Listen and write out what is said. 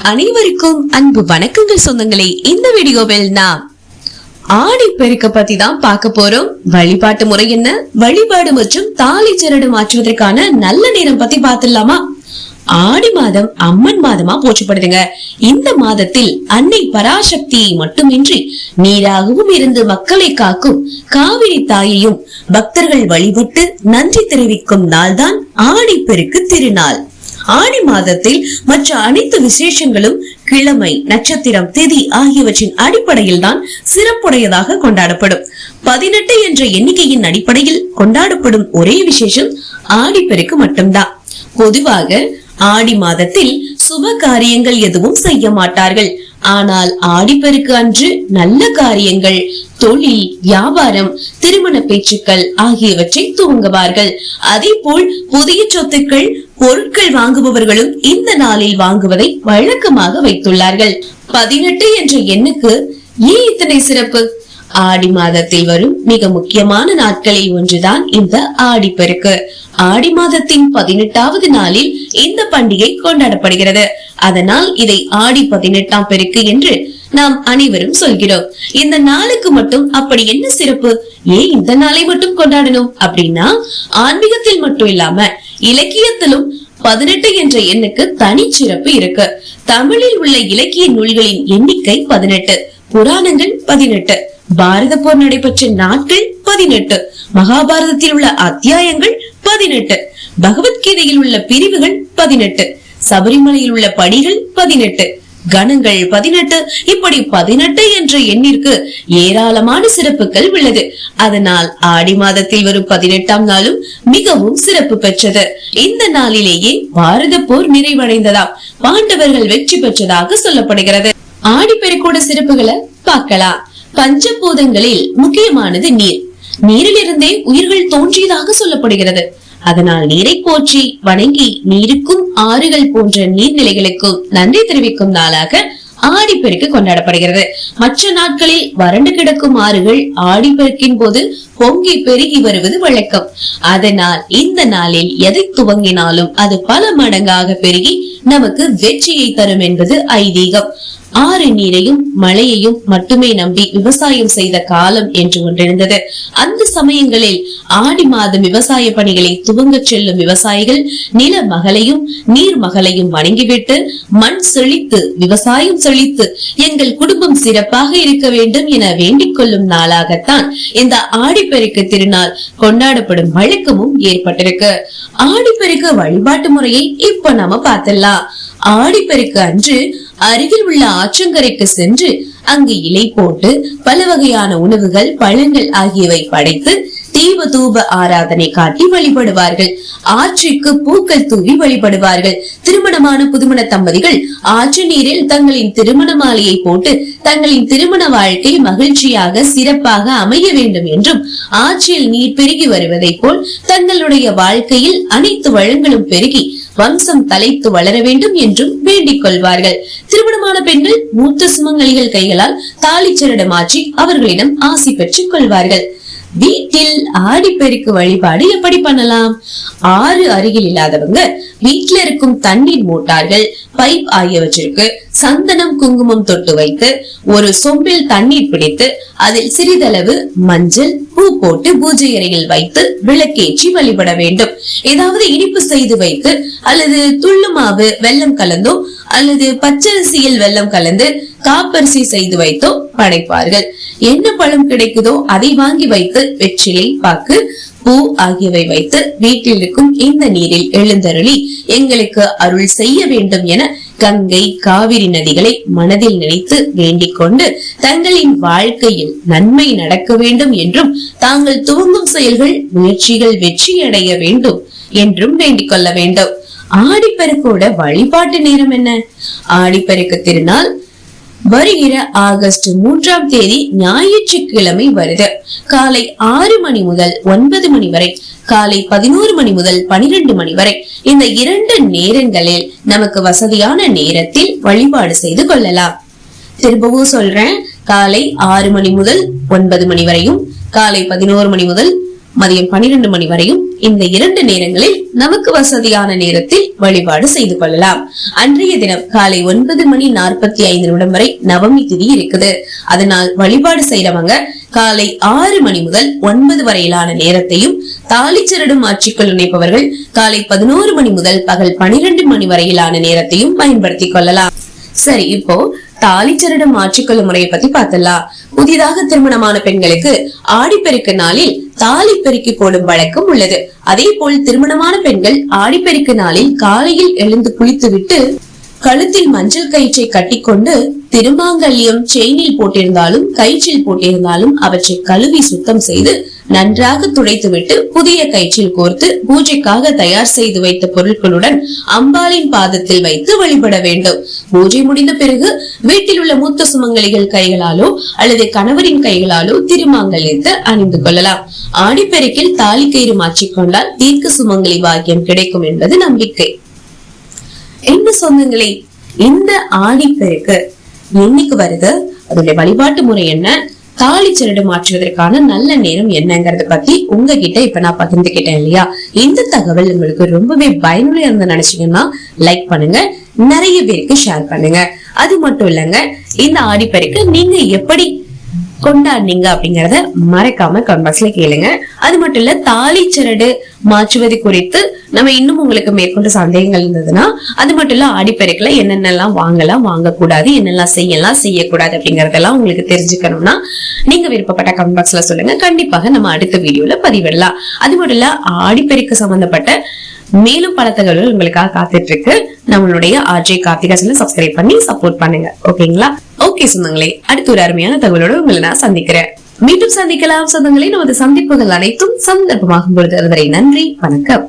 அனைவருக்கும் அன்பு வணக்கங்கள் சொந்தங்களே. இந்த வீடியோவில் நாம் ஆடி பெருக்க பத்தி தான் பார்க்க போறோம். வழிபாட்டு முறை என்ன, வழிபாடு மற்றும் தாலி சரடு மாற்றுவதற்கான நல்ல நேரம் பத்தி பார்த்துடலாமா? ஆடி மாதம் அம்மன் மாதமா போற்றப்படுதுங்க. இந்த மாதத்தில் அன்னை பராசக்தியை மட்டுமின்றி நீராகவும் இருந்து மக்களை காக்கும் காவிரி தாயையும் பக்தர்கள் வழிபட்டு நன்றி தெரிவிக்கும் நாள்தான் ஆடி பெருக்கு திருநாள். ஆடி மாதத்தில் மற்ற அனைத்து விசேஷங்களும் கிழமை, நட்சத்திரம், திதி ஆகியவற்றின் அடிப்படையில் தான் சிறப்புடையதாக கொண்டாடப்படும். 18 என்ற எண்ணிக்கையின் அடிப்படையில் கொண்டாடப்படும் ஒரே விசேஷம் ஆடிப்பெருக்கு மட்டும்தான். பொதுவாக ஆடி மாதத்தில் சுப காரியங்கள் எதுவும் செய்ய மாட்டார்கள். ஆனால் ஆடிப்பெருக்கு அன்று நல்ல காரியங்கள், தொழில், வியாபாரம், திருமண பேச்சுக்கள் ஆகியவற்றை துவங்குவார்கள். அதே போல் புதிய சொத்துக்கள், பொருட்கள் வாங்குபவர்களும் இந்த நாளில் வாங்குவதை வழக்கமாக வைத்துள்ளார்கள். 18 என்ற எண்ணுக்கு ஏன் இத்தனை சிறப்பு? ஆடி மாதத்தில் வரும் மிக முக்கியமான நாட்களில் ஒன்றுதான் இந்த ஆடிப்பெருக்கு. ஆடி மாதத்தின் 18வது நாளில் இந்த பண்டிகை கொண்டாடப்படுகிறது. அதனால் இதை ஆடி 18ஆம் பெருக்கு என்று நாம் அனைவரும் சொல்கிறோம். இந்த நாளுக்கு மட்டும் அப்படி என்ன சிறப்பு? ஏன் இந்த நாளை மட்டும் கொண்டாடணும் அப்படின்னா, ஆன்மீகத்தில் மட்டும் இல்லாம இலக்கியத்திலும் 18 என்ற எண்ணுக்கு தனி சிறப்பு இருக்கு. தமிழில் உள்ள இலக்கிய நூல்களின் எண்ணிக்கை 18, புராணங்கள் 18, பாரத போர் நடைபெற்ற நாட்கள் 18, மகாபாரதத்தில் உள்ள அத்தியாயங்கள் 18, பகவத்கீதையில் உள்ள பிரிவுகள் 18, சபரிமலையில் உள்ள படிகள் 18, கணங்கள் 18, இப்படி 18 என்ற எண்ணிற்கு ஏராளமான சிறப்புகள் உள்ளது. அதனால் ஆடி மாதத்தில் வரும் 18ஆம் நாளும் மிகவும் சிறப்பு பெற்றது. இந்த நாளிலேயே பாரத போர் நிறைவடைந்ததாம், பாண்டவர்கள் வெற்றி பெற்றதாக சொல்லப்படுகிறது. ஆடிப்பெருக்கோட சிறப்புகளை பார்க்கலாம். பஞ்சபூதங்களில் முக்கியமானது நீர். நீரிலிருந்தே உயிர்கள் தோன்றியதாக சொல்லப்படுகிறது. அதனால் நீரை போற்றி வணங்கி நீருக்கும் ஆறுகள் போன்ற நீர்நிலைகளுக்கும் நன்றி தெரிவிக்கும் நாளாக ஆடிப்பெருக்கு கொண்டாடப்படுகிறது. மற்ற நாட்களில் வறண்டு கிடக்கும் ஆறுகள் ஆடிப்பெருக்கின் போது பொங்கி பெருகி வருவது வழக்கம். அதனால் இந்த நாளில் எதை துவங்கினாலும் அது பல மடங்காக பெருகி நமக்கு வெற்றியை தரும் என்பது ஐதீகம். ஆறு நீரையும் மழையையும் மட்டுமே நம்பி விவசாயம் செய்த காலம் என்று ஒன்றிருந்தது. அந்த சமயங்களில் ஆடி மாதம் விவசாய பணிகளை துவங்க செல்லும் விவசாயிகள் நில மகளையும் நீர் மகளையும் வணங்கிவிட்டு மண் செழித்து விவசாயம் செழித்து எங்கள் குடும்பம் சிறப்பாக இருக்க வேண்டும் என வேண்டிக் கொள்ளும் நாளாகத்தான் இந்த ஆடிப்பெருக்கு திருநாள் கொண்டாடப்படும் வழக்கமும் ஏற்பட்டிருக்கு. ஆடிப்பெருக்கு வழிபாட்டு முறையை இப்ப நாம பார்த்திடலாம். ஆடிப்பெருக்கு அன்று அருகில் உள்ள ஆற்றங்கரைக்கு சென்று அங்கு இலை போட்டு பல வகையான உணவுகள், பழங்கள் ஆகியவை படைத்து தீப தூப ஆராதனை காட்டி வழிபடுவார்கள். ஆற்றுக்கு பூக்கள் தூவி வழிபடுவார்கள். திருமணமான புதுமண தம்பதிகள் ஆற்று நீரில் தங்களின் திருமண மாலையை போட்டு தங்களின் திருமண வாழ்க்கை மகிழ்ச்சியாக சிறப்பாக அமைய வேண்டும் என்றும், ஆற்றில் நீர் பெருகி வருவதை போல் தங்களுடைய வாழ்க்கையில் அனைத்து வளங்களும் பெருகி வம்சம் தலைத்து வளர வேண்டும் என்றும் வேண்டிக் கொள்வார்கள். திருமணமான பெண்கள் மூத்த சுமங்கலிகள் கைகளால் தாலிச்சரடு மாற்றி அவர்களிடம் ஆசி பெற்றுக் கொள்வார்கள். வீட்டில் ஆடிப்பெருக்கு வழிபாடு எப்படி பண்ணலாம்? ஆறு அருகில் இல்லாதவங்க வீட்டில இருக்கும் தண்ணீர் மோட்டார்கள், பைப் ஆகியவற்றிற்கு சந்தனம், குங்குமம் தொட்டு வைத்து ஒரு சொம்பில் தண்ணீர் பிடித்து அதில் சிறிதளவு மஞ்சள், பூ போட்டு பூஜை அறையில் வைத்து விளக்கேற்றி வழிபட வேண்டும். ஏதாவது இனிப்பு செய்து வைத்து அல்லது துள்ளு மாவு வெல்லம் கலந்தோ அல்லது பச்சரிசியில் வெல்லம் கலந்து காப்பரிசி செய்து வைத்தோ படைப்பார்கள். என்ன பழம் கிடைக்குதோ அதை வாங்கி வைத்து வெற்றிலை, பாக்கு, பூ ஆகியவை வைத்து வீட்டில் இருக்கும் இந்த நீரில் எழுந்தருளி எங்களுக்கு அருள் செய்ய வேண்டும் என கங்கை, காவிரி நதிகளை மனதில் நினைத்து வேண்டிக் கொண்டு தங்களின் வாழ்க்கையில் நன்மை நடக்க வேண்டும் என்றும் தாங்கள் துவங்கும் செயல்கள், முயற்சிகள் வெற்றியடைய வேண்டும் என்றும் வேண்டிக் கொள்ள வேண்டும். ஆடிப்பெருக்கோட வழிபாட்டு நேரம் என்ன? ஆடிப்பெருக்கு திருநாள் வருகிற ஆகஸ்ட் 3ஆம் தேதி ஞாயிற்றுக்கிழமை வருது. காலை 6 மணி முதல் 9 மணி வரை, காலை 11 மணி முதல் 12 மணி வரை, இந்த 2 நேரங்களில் நமக்கு வசதியான நேரத்தில் வழிபாடு செய்து கொள்ளலாம். திரும்பவும் சொல்றேன், காலை 6 மணி முதல் 9 மணி வரையும், காலை 11 மணி முதல் மதியம் 12 மணி வரையும் இந்த 2 நேரங்களில் நமக்கு வசதியான நேரத்தில் வழிபாடு செய்து கொள்ளலாம். அன்றைய தினம் காலை 9:45 வரை நவமி திதி இருக்குது. அதனால் வழிபாடு செய்யறவங்க காலை 6 மணி முதல் 9 வரையிலான நேரத்தையும், தாலிச்சரடு மாற்றிக்கொள்ள நினைப்பவர்கள் காலை 11 மணி முதல் பகல் 12 மணி வரையிலான நேரத்தையும் பயன்படுத்திக் கொள்ளலாம். சரி, இப்போ தாலிச்சரடு மாற்றிக்கொள்ளும் முறையை பத்தி பார்த்தலாம். புதிதாக திருமணமான பெண்களுக்கு ஆடிப்பெருக்கு நாளில் தாலி பெருக்கி போடும் வழக்கம் உள்ளது. அதே போல் திருமணமான பெண்கள் ஆடிப்பெருக்கு நாளில் காலையில் எழுந்து குளித்துவிட்டு கழுத்தில் மஞ்சள் கயிற்றை கட்டிக்கொண்டு திருமாங்கல்யம் செயினில் போட்டிருந்தாலும் கயிற்றில் போட்டிருந்தாலும் அவற்றை கழுவி சுத்தம் செய்து நன்றாக துடைத்துவிட்டு புதிய கயிற்றில் கோர்த்து பூஜைக்காக தயார் செய்து வைத்த பொருட்களுடன் அம்பாளின் பாதத்தில் வைத்து வழிபட வேண்டும். பூஜை முடிந்த பிறகு வீட்டில் உள்ள மூத்த சுமங்கலிகள் கைகளாலோ அல்லது கணவரின் கைகளாலோ திருமாங்கல்யத்தை அணிந்து கொள்ளலாம். ஆடிப்பெருக்கில் தாலி கயிறு மாற்றிக்கொண்டால் தீர்க்க சுமங்கலி பாக்கியம் கிடைக்கும் என்பது நம்பிக்கை. என்ன சொந்தங்களே, இந்த ஆடிப்பெருக்கு என்னைக்கு வருது, அதோட வழிபாட்டு முறை என்ன, தாலிச்சரடு மாற்றுவதற்கான நல்ல நேரம் என்னங்கறத பத்தி உங்ககிட்ட இப்ப நான் பகிர்ந்துகிட்டேன் இல்லையா? இந்த தகவல் உங்களுக்கு ரொம்பவே பயனுள்ள இருந்து நினைச்சீங்கன்னா லைக் பண்ணுங்க, நிறைய பேருக்கு ஷேர் பண்ணுங்க. அது மட்டும் இல்லங்க, இந்த ஆடிப்பெருக்கு நீங்க எப்படி கொண்டாடுனீங்க அப்படிங்கறத மறக்காம கமெண்ட் பாக்ஸ்ல கேளுங்க. அது மட்டும் இல்ல, தாலிச்சரடு மாற்றுவது குறித்து நம்ம இன்னும் உங்களுக்கு மேற்கொண்டு சந்தேகங்கள் இருந்ததுன்னா, அது மட்டும் இல்ல ஆடிப்பெருக்குல என்னென்னலாம் வாங்கலாம், வாங்கக்கூடாது, என்னெல்லாம் செய்யலாம், செய்யக்கூடாது அப்படிங்கறதெல்லாம் உங்களுக்கு தெரிஞ்சுக்கணும்னா நீங்க விருப்பப்பட்ட கமெண்ட் பாக்ஸ்ல சொல்லுங்க. கண்டிப்பாக நம்ம அடுத்த வீடியோல பதிவிடலாம். அது மட்டும் இல்ல, ஆடிப்பெருக்கு சம்பந்தப்பட்ட மேலும் பல தகவல்கள் உங்களுக்காக காத்துட்டு இருக்கு. நம்மளுடைய RJ கார்த்திகா சேனலை சப்ஸ்கிரைப் பண்ணி சப்போர்ட் பண்ணுங்க. ஓகேங்களா? ஓகே சொந்தங்களே, அடுத்த ஒரு அருமையான தகவலோட உங்களை நான் சந்திக்கிறேன். மீண்டும் சந்திக்கலாம் சொந்தங்களே. நமது சந்திப்புகள் அனைத்தும் சந்தர்ப்பமாகும் பொழுது. அதுவரை நன்றி, வணக்கம்.